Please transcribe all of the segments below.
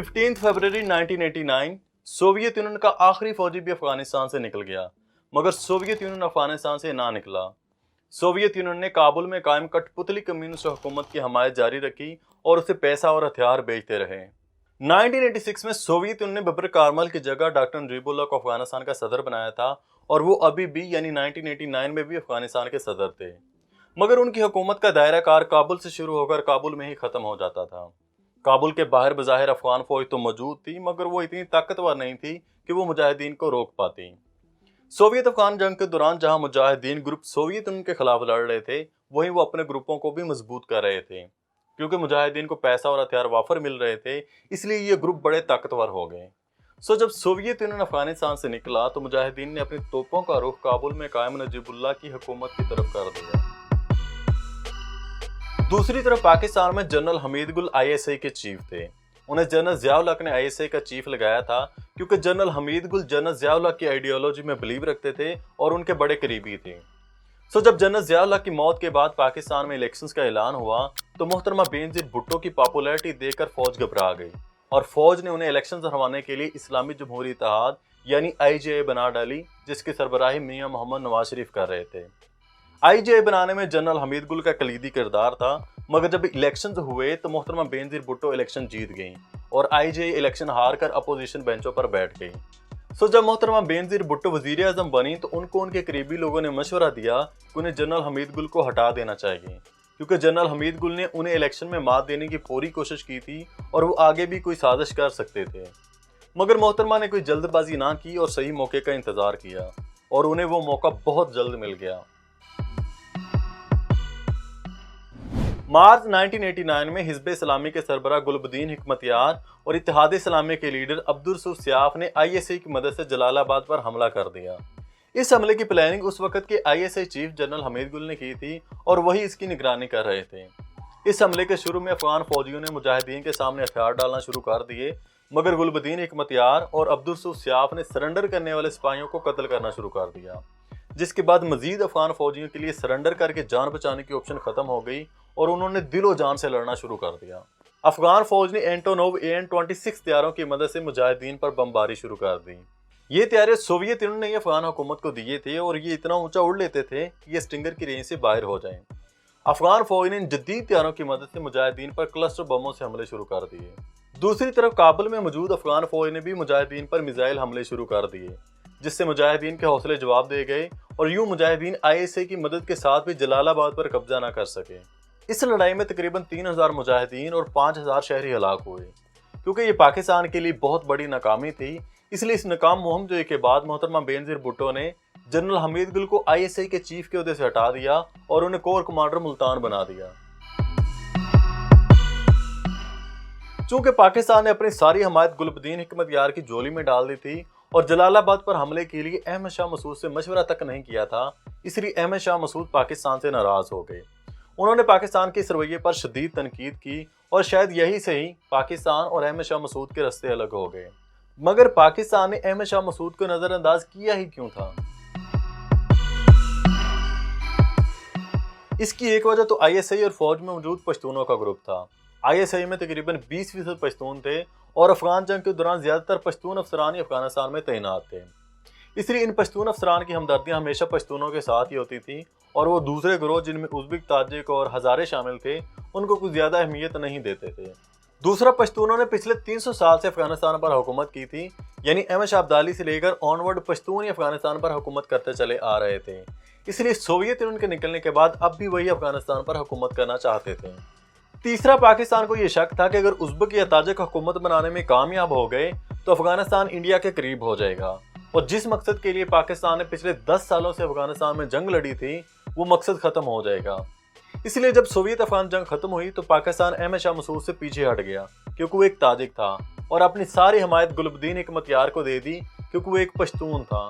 15 फरवरी 1989 Soviet union का आखिरी फौजी भी अफगानिस्तान से निकल गया, मगर सोवियत यूनियन अफगानिस्तान से ना निकला। सोवियत यूनियन ने काबुल में कायम कठपुतली कम्युनिस्ट हुकूमत की हमायत जारी रखी और उसे पैसा और हथियार बेचते रहे। 1986 में सोवियत यूनियन ने बब्बर कारमल की जगह डॉक्टर नजीबुल्लाह को अफगानिस्तान का सदर बनाया था और वो अभी भी यानी 1989 में भी अफगानिस्तान के सदर थे, मगर उनकी हुकूमत का दायरा कार काबुल से शुरू होकर काबुल में ही ख़त्म हो जाता था। काबुल के बाहर बज़ाहिर अफगान फौज तो मौजूद थी, मगर वो इतनी ताकतवर नहीं थी कि वो मुजाहिदीन को रोक पाती। सोवियत अफगान जंग के दौरान जहां मुजाहिदीन ग्रुप सोवियत यूनियन के खिलाफ लड़ रहे थे, वहीं वो अपने ग्रुपों को भी मजबूत कर रहे थे। क्योंकि मुजाहिदीन को पैसा और हथियार वाफर मिल रहे थे, इसलिए ये ग्रुप बड़े ताकतवर हो गए। जब सोवियत यूनियन अफगानिस्तान से निकला तो मुजाहिदीन ने अपनी तोपों का रुख काबुल में कायम नजीबुल्लाह की हुकूमत की तरफ कर दिया। दूसरी तरफ पाकिस्तान में जनरल हमीद गुल ISI के चीफ थे। उन्हें जनरल ज़िया-उल हक ने ISI का चीफ लगाया था क्योंकि जनरल हमीद गुल जनरल ज़िया-उल हक की आइडियोलॉजी में बिलीव रखते थे और उनके बड़े करीबी थे। जब जनरल ज़िया-उल हक की मौत के बाद पाकिस्तान में इलेक्शंस का ऐलान हुआ तो मोहतरमा बेनज़ीर भुट्टो की पॉपुलैरिटी देखकर फौज घबरा गई और फौज ने उन्हें इलेक्शंस हरवाने के लिए इस्लामी जमहूरी इत्तेहाद यानी IJA बना डाली, जिसकी सरबराही मियां मोहम्मद नवाज शरीफ कर रहे थे। IJA बनाने में जनरल हमीद गुल का कलीदी किरदार था, मगर जब इलेक्शंस हुए तो मोहतरमा बेनज़ीर भुट्टो इलेक्शन जीत गई और IJA इलेक्शन हार कर अपोजिशन बेंचों पर बैठ गई। जब मोहतरमा बेनज़ीर भुट्टो वज़ीर आज़म बनी तो उनको उनके करीबी लोगों ने मशवरा दिया कि उन्हें जनरल हमीद गुल को हटा देना चाहिए, क्योंकि जनरल हमीद गुल ने उन्हें इलेक्शन में मात देने की पूरी कोशिश की थी और वो आगे भी कोई साजिश कर सकते थे। मगर मोहतरमा ने कोई जल्दबाजी ना की और सही मौके का इंतज़ार किया और उन्हें वो मौका बहुत जल्द मिल गया। मार्च 1989 में हिज़्ब इस्लामी के सरबराह गुलबदीन हिकमतयार और इत्तेहाद इस्लामी के लीडर अब्दुल रसूल सियाफ ने ISI की मदद से जलालाबाद पर हमला कर दिया। इस हमले की प्लानिंग उस वक्त के ISI चीफ जनरल हमीद गुल ने की थी और वही इसकी निगरानी कर रहे थे। इस हमले के शुरू में अफगान फौजियों ने मुजाहिदीन के सामने हथियार डालना शुरू कर दिए, मगर गुलबदीन हिकमतयार और अब्दुल रसूल सियाफ ने सरेंडर करने वाले सिपाहियों को कत्ल करना शुरू कर दिया, जिसके बाद मजीद अफगान फौजियों के लिए सरेंडर करके जान बचाने की ऑप्शन खत्म हो गई और उन्होंने दिलो जान से लड़ना शुरू कर दिया। अफगान फौज ने एंटोनोव AN-26 तैयारों की मदद से मुजाहिदीन पर बमबारी शुरू कर दी। ये तैयारे सोवियत यूनियन ने अफगान हुकूमत को दिए थे और ये इतना ऊंचा उड़ लेते थे कि ये स्टिंगर की रेंज से बाहर हो जाएं। अफगान फौज ने इन जदीद तैयारों की मदद से मुजाहिदीन पर क्लस्टर बमों से हमले शुरू कर दिए। दूसरी तरफ काबुल में मौजूद अफगान फौज ने भी मुजाहिदीन पर मिसाइल हमले शुरू कर दिए, जिससे मुजाहिदीन के हौसले जवाब दे गए और यूं मुजाहिदीन ISI की मदद के साथ भी जलालाबाद पर कब्जा न कर सके। इस लड़ाई में तकरीबन 3000 मुजाहिदीन और 5000 शहरी हलाक हुए। क्योंकि ये पाकिस्तान के लिए बहुत बड़ी नाकामी थी, इसलिए इस नाकाम मुहिम के बाद मोहतरमा बेनज़ीर भुट्टो ने जनरल हमीद गुल को ISI के चीफ के ओहदे से हटा दिया और उन्हें कोर कमांडर मुल्तान बना दिया। चूंकि पाकिस्तान ने अपनी सारी हमायत गुलबदीन हिकमतयार की झोली में डाल दी थी और जलालाबाद पर हमले के लिए अहमद शाह मसूद से मशवरा तक नहीं किया था, इसलिए अहमद शाह मसूद पाकिस्तान से नाराज हो गए। उन्होंने पाकिस्तान के इस रवैये पर शदीद तनकीद की और शायद यही से ही पाकिस्तान और अहमद शाह मसूद के रास्ते अलग हो गए। मगर पाकिस्तान ने अहमद शाह मसूद को नजरअंदाज किया ही क्यों था? इसकी एक वजह तो ISI और फौज में मौजूद पश्तूनों का ग्रुप था। ISI में तकरीबन 20% पश्तून थे और अफगान जंग के दौरान ज्यादातर पश्तून अफसरान ही अफगानिस्तान में तैनात थे, इसलिए इन पश्तून अफसरान की हमदर्दियां हमेशा पश्तूनों के साथ ही होती थी और वो दूसरे ग्रोह जिनमें उज़्बेक, ताजिक और हज़ारे शामिल थे उनको कुछ ज़्यादा अहमियत नहीं देते थे। दूसरा, पश्तूनों ने पिछले 300 साल से अफगानिस्तान पर हुकूमत की थी, यानी अहमद शाह अब्दाली से लेकर ऑनवर्ड पश्तून ही अफगानिस्तान पर हुकूमत करते चले आ रहे थे, इसलिए सोवियत यूनियन के निकलने के बाद अब भी वही अफगानिस्तान पर हुकूमत करना चाहते थे। तीसरा, पाकिस्तान को यह शक था कि अगर उज़्बेक या ताजिक हुकूमत बनाने में कामयाब हो गए तो अफगानिस्तान इंडिया के करीब हो जाएगा और जिस मकसद के लिए पाकिस्तान ने पिछले 10 सालों से अफगानिस्तान में जंग लड़ी थी वो मकसद खत्म हो जाएगा। इसलिए जब सोवियत अफगान जंग खत्म हुई तो पाकिस्तान अहमद शाह मसूद से पीछे हट गया क्योंकि वो एक ताजिक था और अपनी सारी हमायत गुलबदीन हिकमतयार को दे दी क्योंकि वो एक पश्तून था।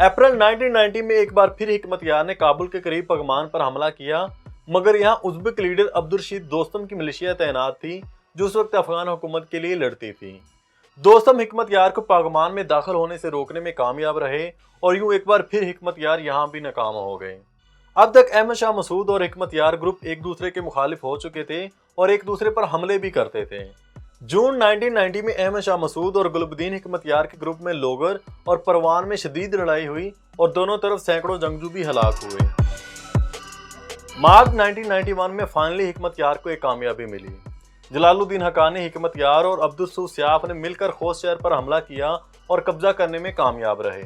अप्रैल 1990 में एक बार फिर हिकमतयार ने काबुल के करीब पगमान पर हमला किया, मगर यहाँ उज़्बेक लीडर अब्दुल रशीद दोस्तम की मिलिशिया तैनात थी जो उस वक्त अफगान हुकूमत के लिए लड़ती थी। दोस्तम हिकमतयार को पागमान में दाखिल होने से रोकने में कामयाब रहे और यूं एक बार फिर हिकमतयार यहाँ भी नाकाम हो गए। अब तक अहमद शाह मसूद और हिकमत यार ग्रुप एक दूसरे के मुखालिफ हो चुके थे और एक दूसरे पर हमले भी करते थे। जून 1990 में अहमद शाह मसूद और गुलबदीन हिकमत यार के ग्रुप में लोगर और परवान में शदीद लड़ाई हुई और दोनों तरफ सैकड़ों जंगजू भी हलाक हुए। मार्च 1991 में फाइनली हिकमत यार को एक कामयाबी मिली। जलालुद्दीन हक्कानी, हिकमत यार और अब्दुस सयाफ ने मिलकर खोस्त शहर पर हमला किया और कब्जा करने में कामयाब रहे।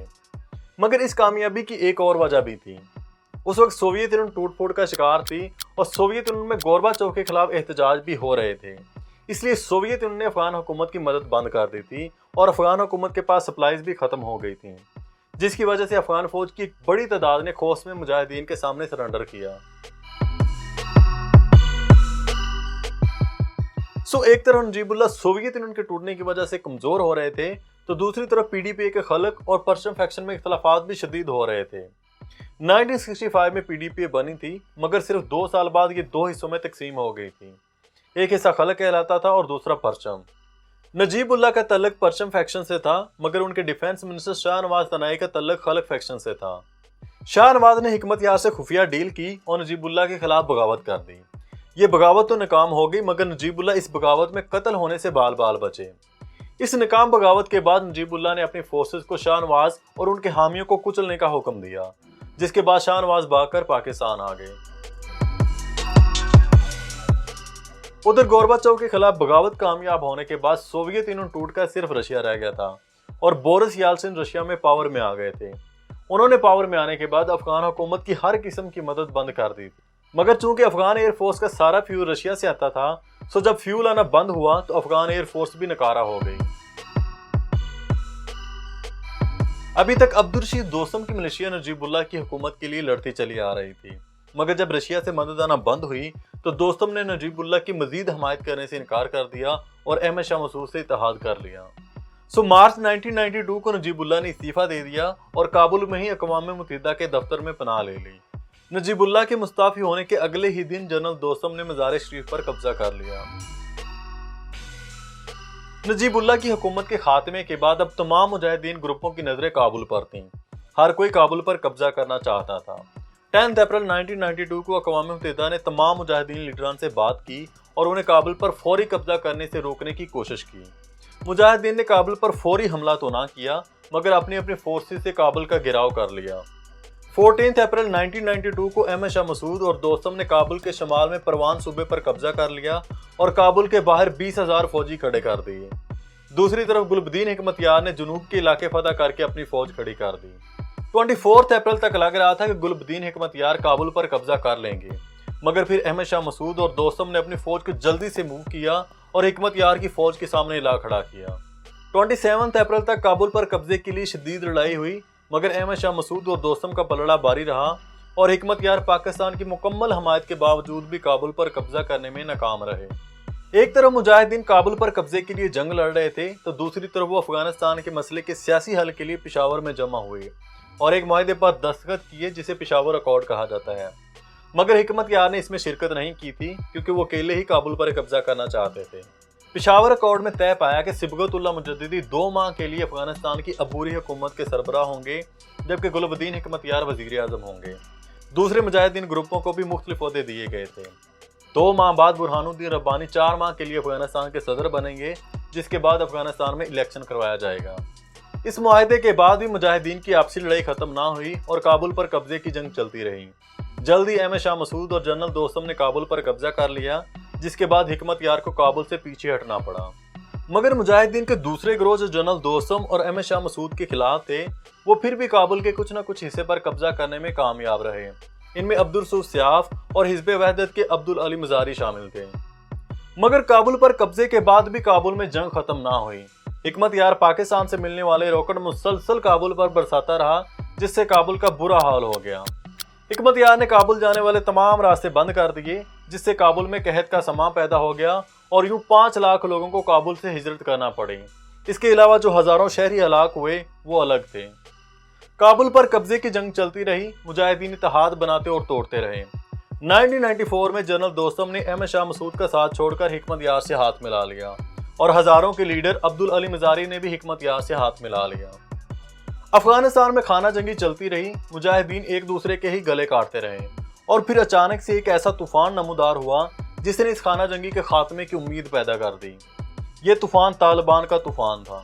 मगर इस कामयाबी की एक और वजह भी थी। उस वक्त सोवियत यूनियन टूट फूट का शिकार थी और सोवियत यूनियन में गोरबाचोव के खिलाफ एहतजाज भी हो रहे थे। इसलिए सोवियत यूनियन ने अफगान हुकूमत की मदद बंद कर दी थी और अफगान हुकूमत के पास सप्लाईज भी खत्म हो गई थी, जिसकी वजह से अफगान फौज की एक बड़ी तादाद ने खोस्त में मुजाहिदीन के सामने सरेंडर किया। एक तरफ नजीबुल्लाह सोवियत यूनियन के टूटने की वजह से कमजोर हो रहे थे, तो दूसरी तरफ पीडीपी के खलक और परचम फैक्शन में इख्तलाफात भी शदीद हो रहे थे। 1965 में पीडीपी बनी थी, मगर सिर्फ 2 साल बाद ये 2 हिस्सों में तकसीम हो गई थी। एक हिस्सा खलक कहलाता था और दूसरा परचम। नजीबुल्लाह का तल्लक परचम फैक्शन से था, मगर उनके डिफेंस मिनिस्टर शाहनवाज तनाई का तल्लक खलक फैक्शन से था। शाहनवाज ने हिकमत यार से खुफिया डील की और नजीबुल्लाह के खिलाफ बगावत कर दी। ये बगावत तो नाकाम हो गई, मगर नजीबुल्लाह इस बगावत में कत्ल होने से बाल बाल बचे। इस नाकाम बगावत के बाद नजीबुल्लाह ने अपनी फोर्सेस को शाहनवाज और उनके हामियों को कुचलने का हुक्म दिया, जिसके बाद शाहनवाज भागकर पाकिस्तान आ गए। उधर गोरबाचोव के खिलाफ बगावत कामयाब होने के बाद सोवियत यूनियन टूटकर सिर्फ रशिया रह गया था और बोरिस येल्त्सिन रशिया में पावर में आ गए थे। उन्होंने पावर में आने के बाद अफगान हुकूमत की हर किस्म की मदद बंद कर दी थी, मगर चूंकि अफगान एयरफोर्स का सारा फ्यूल रशिया से आता था, तो जब फ्यूल आना बंद हुआ तो अफगान एयरफोर्स भी नकारा हो गई। अभी तक अब्दुर्रशीद दोस्तम की मिलिशिया नजीबुल्लाह की हुकूमत के लिए लड़ती चली आ रही थी, मगर जब रशिया से मदद आना बंद हुई तो दोस्तम ने नजीबुल्लाह की मजीद हमायत करने से इनकार कर दिया और अहमद शाह मसूद से इत्तेहाद कर लिया। मार्च 1992 को नजीबुल्लाह ने इस्तीफा दे दिया और काबुल में ही अक़वाम मुत्तहिदा के दफ्तर में पनाह ले ली। नजीबुल्लाह के मुस्ताफी होने के अगले ही दिन जनरल दोस्तम ने मज़ार शरीफ पर कब्जा कर लिया। नजीबुल्लाह की हुकूमत के खात्मे के बाद अब तमाम मुजाहिदीन ग्रुपों की नजरें काबुल पर थीं। हर कोई काबुल पर कब्जा करना चाहता था। 10 अप्रैल 1992 को अक़वाम मुत्तहिदा ने तमाम मुजाहिदीन लीडरान से बात की और उन्हें काबुल पर फौरी कब्जा करने से रोकने की कोशिश की। मुजाहिदीन ने काबुल पर फौरी हमला तो ना किया, मगर अपनी अपनी फोर्सेस से काबुल का घेराव कर लिया। 14 अप्रैल 1992 को अहमद शाह मसूद और दोस्तम ने काबुल के शमाल में परवान सूबे पर कब्जा कर लिया और काबुल के बाहर 20,000 फौजी खड़े कर दिए। दूसरी तरफ गुलबदीन हिकमत यार ने जुनूब के इलाके फतह करके अपनी फौज खड़ी कर दी। 24 अप्रैल तक लग रहा था कि गुलबदीन हिकमत यार काबुल पर कब्जा कर लेंगे, मगर फिर अहमद शाह मसूद और दोस्तम ने अपनी फौज को जल्दी से मूव किया और हिकमत यार की फौज के सामने ला खड़ा किया। 27 अप्रैल तक काबुल पर कब्जे के लिए शदीद लड़ाई हुई, मगर अहमद शाह मसूद और दोस्तम का पलड़ा भारी रहा और हिकमत यार पाकिस्तान की मुकम्मल हमायत के बावजूद भी काबुल पर कब्जा करने में नाकाम रहे। एक तरफ मुजाहिदीन काबुल पर कब्जे के लिए जंग लड़ रहे थे, तो दूसरी तरफ वो अफगानिस्तान के मसले के सियासी हल के लिए पेशावर में जमा हुए और एक मुआहदे पर दस्तखत किए जिसे पेशावर अकॉर्ड कहा जाता है। मगर हिकमत यार ने इसमें शिरकत नहीं की थी, क्योंकि वो अकेले ही काबुल पर कब्जा करना चाहते थे। पेशावर अकॉर्ड में तय पाया कि सिबगतुल्लाह मुजद्दिदी 2 माह के लिए अफगानिस्तान की अबूरी हुकूमत के सरबराह होंगे, जबकि गुलबदीन हिकमत यार वजीर आज़म होंगे। दूसरे मुजाहिदीन ग्रुपों को भी मुख्तलिफ ओहदे दिए गए थे। 2 माह बाद बुरहानुद्दीन रब्बानी 4 माह के लिए अफगानिस्तान के सदर बनेंगे, जिसके बाद अफगानिस्तान में इलेक्शन करवाया जाएगा। इस मुआहदे के बाद भी मुजाहिदीन की आपसी लड़ाई खत्म ना हुई और काबुल पर कब्जे की जंग चलती रही। जल्दी अहमद शाह मसूद और जनरल दोस्तम ने काबुल पर कब्जा कर लिया, जिसके बाद हिकमत यार को काबुल से पीछे हटना पड़ा। मगर मुजाहिदीन के दूसरे गिरोह जो जनरल दोस्तम और अहमद शाह मसूद के खिलाफ थे, वो फिर भी काबुल के कुछ न कुछ हिस्से पर कब्जा करने में कामयाब रहे। इनमें अब्दुस सयाफ और हिज़्ब वहदत के अब्दुल अली मज़ारी शामिल थे। मगर काबुल पर कब्जे के बाद भी काबुल में जंग खत्म ना हुई। हिकमत यार पाकिस्तान से मिलने वाले रॉकेट मुसलसल काबुल पर बरसाता रहा, जिससे काबुल का बुरा हाल हो गया। हिकमत यार ने काबुल जाने वाले तमाम रास्ते बंद कर दिए, जिससे काबुल में कहत का समा पैदा हो गया और यूं 5 लाख लोगों को काबुल से हिजरत करना पड़ी। इसके अलावा जो हजारों शहरी हलाक हुए वो अलग थे। काबुल पर कब्जे की जंग चलती रही, मुजाहिदीन इत्तेहाद बनाते और तोड़ते रहे। 1994 में जनरल दोस्तम ने अहमद शाह मसूद का साथ छोड़कर हिकमत यार से हाथ मिला लिया और हजारों के लीडर अब्दुल अली मज़ारी ने भी हिकमत यार से हाथ मिला लिया। अफगानिस्तान में खाना जंगी चलती रही, मुजाहिदीन एक दूसरे के ही गले काटते रहे। اور پھر اچانک سے ایک ایسا طوفان نمودار ہوا جس نے اس خانہ جنگی کے خاتمے کی امید پیدا کر دی۔ یہ طوفان طالبان کا طوفان تھا۔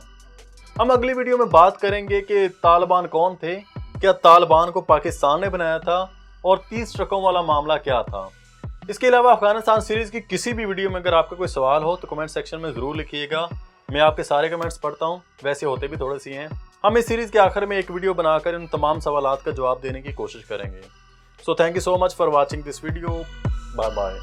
ہم اگلی ویڈیو میں بات کریں گے کہ طالبان کون تھے، کیا طالبان کو پاکستان نے بنایا تھا، اور 30 ٹرکوں والا معاملہ کیا تھا۔ اس کے علاوہ افغانستان سیریز کی کسی بھی ویڈیو میں اگر آپ کا کوئی سوال ہو تو کمنٹ سیکشن میں ضرور لکھیے گا، میں آپ کے سارے کمنٹس پڑھتا ہوں، ویسے ہوتے بھی تھوڑے سی ہیں۔ ہم اس سیریز کے آخر میں ایک ویڈیو بنا کر ان تمام سوالات کا جواب دینے کی کوشش کریں گے۔ So thank you so much for watching this video, bye bye.